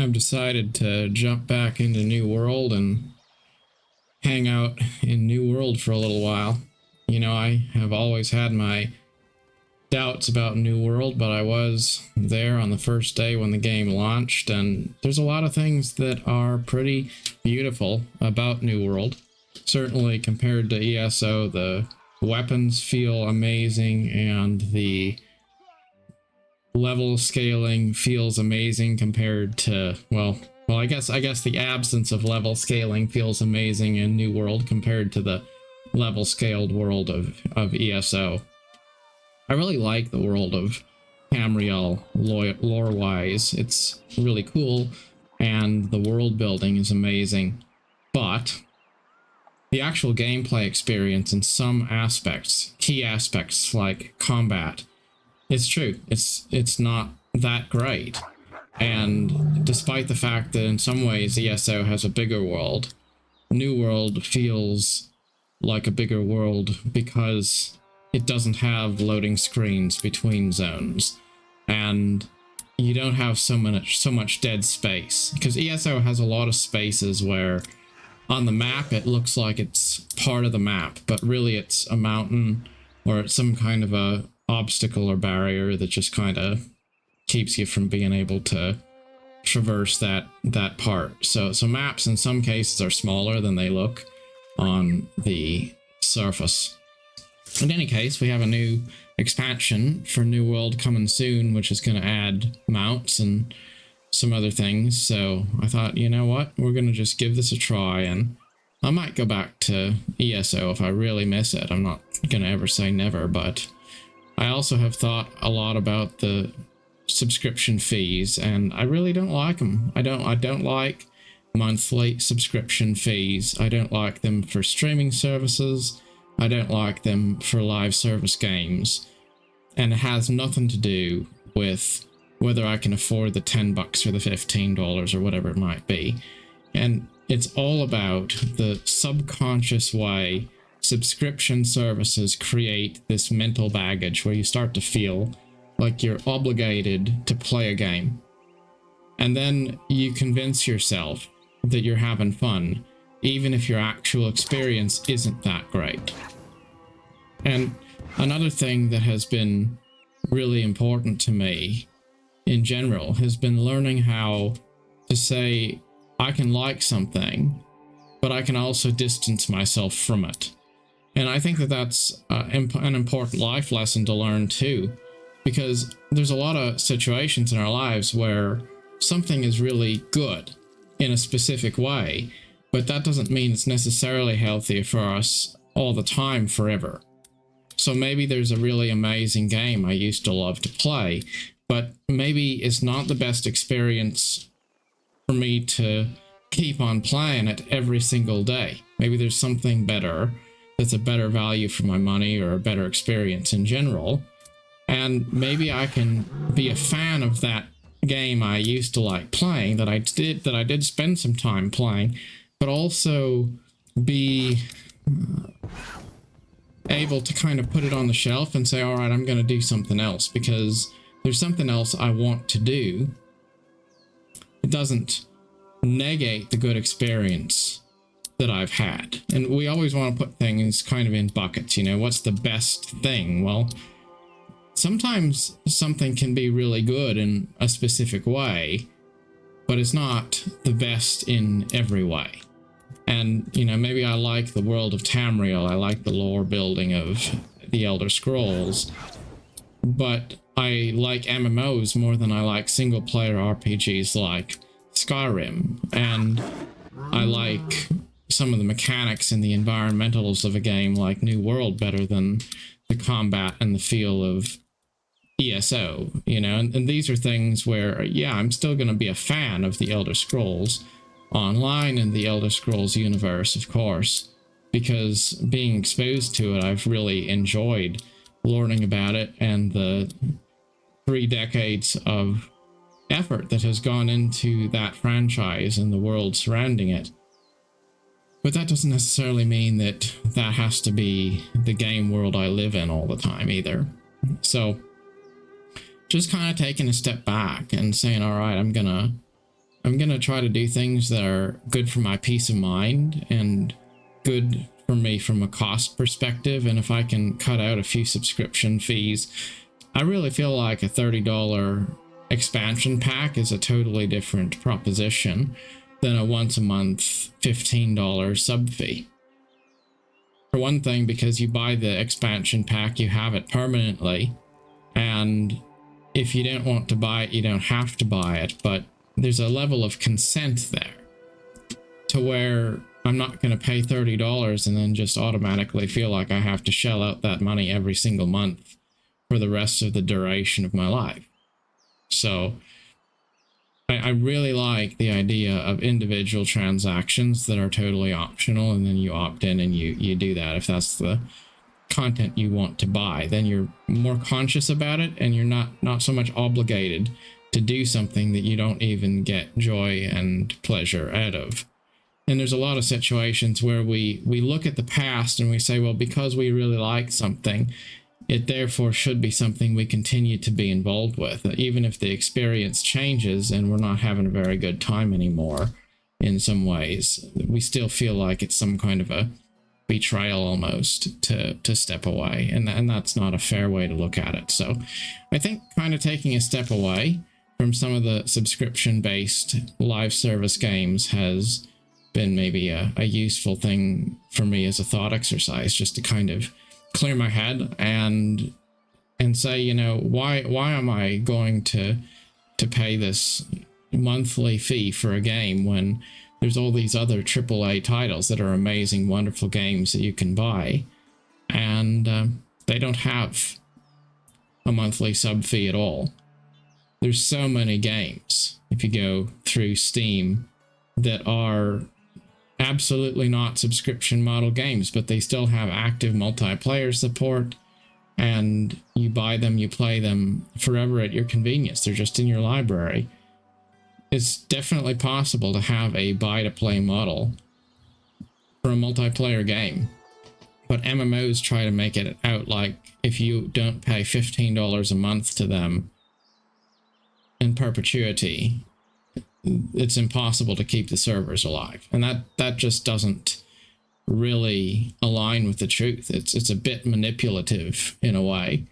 I've decided to jump back into New World and hang out in New World for a little while. You know, I have always had my doubts about New World, but I was there on the first day when the game launched, and there's a lot of things that are pretty beautiful about New World. Certainly compared to ESO, the weapons feel amazing, and the level scaling feels amazing compared to, well, I guess the absence of level scaling feels amazing in New World compared to the level scaled world of ESO. I really like the world of Tamriel lore-wise. It's really cool, and the world building is amazing, but the actual gameplay experience in some aspects, key aspects like combat, it's true, it's not that great. And despite the fact that in some ways ESO has a bigger world, New World feels like a bigger world because it doesn't have loading screens between zones, and you don't have so much dead space, because ESO has a lot of spaces where on the map it looks like it's part of the map, but really it's a mountain or it's some kind of a obstacle or barrier that just kind of keeps you from being able to traverse that part. So maps in some cases are smaller than they look on the surface. In any case, we have a new expansion for New World coming soon, which is going to add mounts and some other things. So I thought, you know what, we're going to just give this a try, and I might go back to ESO if I really miss it. I'm not going to ever say never, but I also have thought a lot about the subscription fees, and I really don't like them. I don't like monthly subscription fees. I don't like them for streaming services. I don't like them for live service games. And it has nothing to do with whether I can afford the $10 or the $15 or whatever it might be. And it's all about the subconscious way subscription services create this mental baggage where you start to feel like you're obligated to play a game. And then you convince yourself that you're having fun, even if your actual experience isn't that great. And another thing that has been really important to me in general has been learning how to say, I can like something, but I can also distance myself from it. And I think that that's an important life lesson to learn too, because there's a lot of situations in our lives where something is really good in a specific way, but that doesn't mean it's necessarily healthy for us all the time forever. So maybe there's a really amazing game I used to love to play, but maybe it's not the best experience for me to keep on playing it every single day. Maybe there's something better that's a better value for my money or a better experience in general. And maybe I can be a fan of that game I used to like playing, that I did spend some time playing, but also be able to kind of put it on the shelf and say, all right, I'm going to do something else because there's something else I want to do. It doesn't negate the good experience that I've had. And we always want to put things kind of in buckets, you know, what's the best thing? Well, sometimes something can be really good in a specific way, but it's not the best in every way. And, you know, maybe I like the world of Tamriel, I like the lore building of the Elder Scrolls, but I like MMOs more than I like single-player RPGs like Skyrim, and I like some of the mechanics and the environmentals of a game like New World better than the combat and the feel of ESO, you know, and these are things where, yeah, I'm still going to be a fan of the Elder Scrolls Online and the Elder Scrolls universe, of course, because being exposed to it, I've really enjoyed learning about it and the 3 decades of effort that has gone into that franchise and the world surrounding it. But that doesn't necessarily mean that that has to be the game world I live in all the time either. So just kind of taking a step back and saying, all right, I'm gonna I'm going to try to do things that are good for my peace of mind and good for me from a cost perspective. And if I can cut out a few subscription fees, I really feel like a $30 expansion pack is a totally different proposition than a once a month $15 sub fee. For one thing, because you buy the expansion pack, you have it permanently, and if you don't want to buy it, you don't have to buy it, but there's a level of consent there to where I'm not going to pay $30 and then just automatically feel like I have to shell out that money every single month for the rest of the duration of my life. So I really like the idea of individual transactions that are totally optional, and then you opt in and you do that if that's the content you want to buy. Then you're more conscious about it, and you're not so much obligated to do something that you don't even get joy and pleasure out of. And there's a lot of situations where we look at the past and we say, well, because we really like something, it therefore should be something we continue to be involved with. Even if the experience changes and we're not having a very good time anymore in some ways, we still feel like it's some kind of a betrayal almost to step away. And that's not a fair way to look at it. So I think kind of taking a step away from some of the subscription-based live service games has been maybe a useful thing for me as a thought exercise, just to kind of clear my head and say, you know, why am I going to pay this monthly fee for a game when there's all these other AAA titles that are amazing, wonderful games that you can buy, and they don't have a monthly sub fee at all. There's so many games, if you go through Steam, that are absolutely not subscription model games, but they still have active multiplayer support, and you buy them, you play them forever at your convenience. They're just in your library. It's definitely possible to have a buy to play model for a multiplayer game, but MMOs try to make it out like if you don't pay $15 a month to them in perpetuity, it's impossible to keep the servers alive. And that just doesn't really align with the truth. It's a bit manipulative in a way.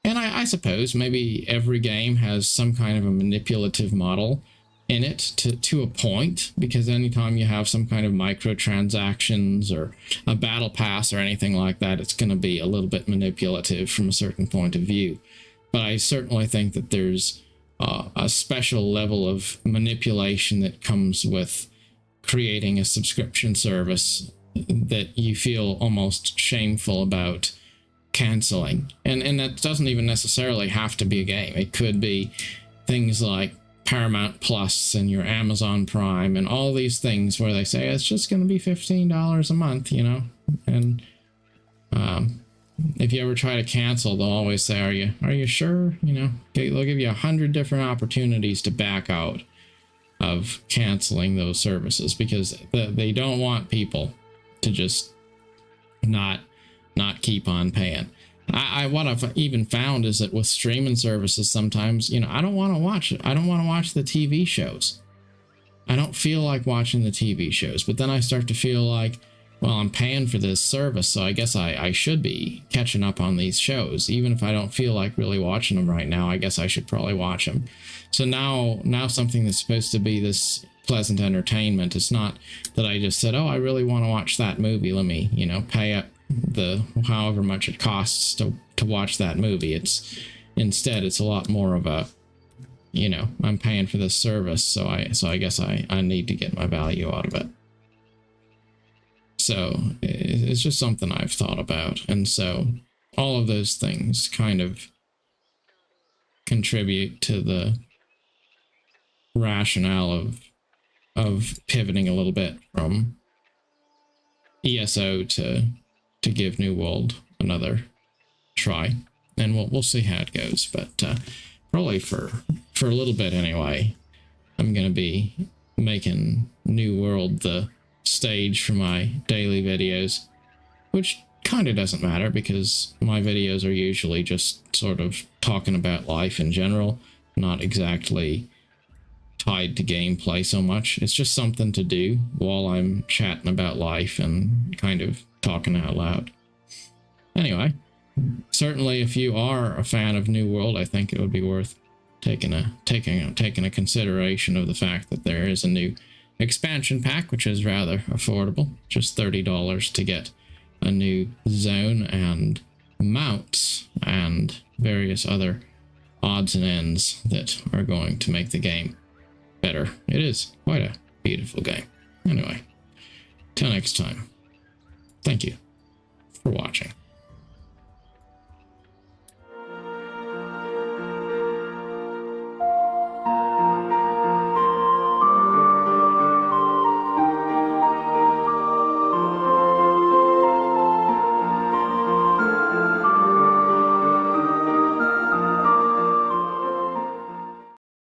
And I suppose maybe every game has some kind of a manipulative model in it to a point, because anytime you have some kind of microtransactions or a battle pass or anything like that, it's going to be a little bit manipulative from a certain point of view. But I certainly think that there's a special level of manipulation that comes with creating a subscription service that you feel almost shameful about canceling. And that doesn't even necessarily have to be a game. It could be things like Paramount Plus and your Amazon Prime and all these things where they say it's just going to be $15 a month, you know. And if you ever try to cancel, they'll always say, are you sure? You know, they'll give you 100 different opportunities to back out of canceling those services, because they don't want people to just not keep on paying. What I've even found is that with streaming services, sometimes, you know, I don't want to watch it. I don't want to watch the TV shows. I don't feel like watching the TV shows, but then I start to feel like, well, I'm paying for this service, so I guess I should be catching up on these shows. Even if I don't feel like really watching them right now, I guess I should probably watch them. So now something that's supposed to be this pleasant entertainment, it's not that I just said, oh, I really want to watch that movie. Let me, you know, pay up the however much it costs to watch that movie. Instead it's a lot more of a, you know, I'm paying for this service, so I guess I need to get my value out of it. So it's just something I've thought about. And so all of those things kind of contribute to the rationale of pivoting a little bit from ESO to give New World another try. And we'll see how it goes. But probably for a little bit anyway, I'm going to be making New World the stage for my daily videos, which kind of doesn't matter because my videos are usually just sort of talking about life in general, not exactly tied to gameplay so much. It's just something to do while I'm chatting about life and kind of talking out loud. Anyway, certainly if you are a fan of New World, I think it would be worth taking a consideration of the fact that there is a new expansion pack, which is rather affordable, just $30 to get a new zone and mounts and various other odds and ends that are going to make the game better. It is quite a beautiful game. Anyway, till next time, thank you for watching.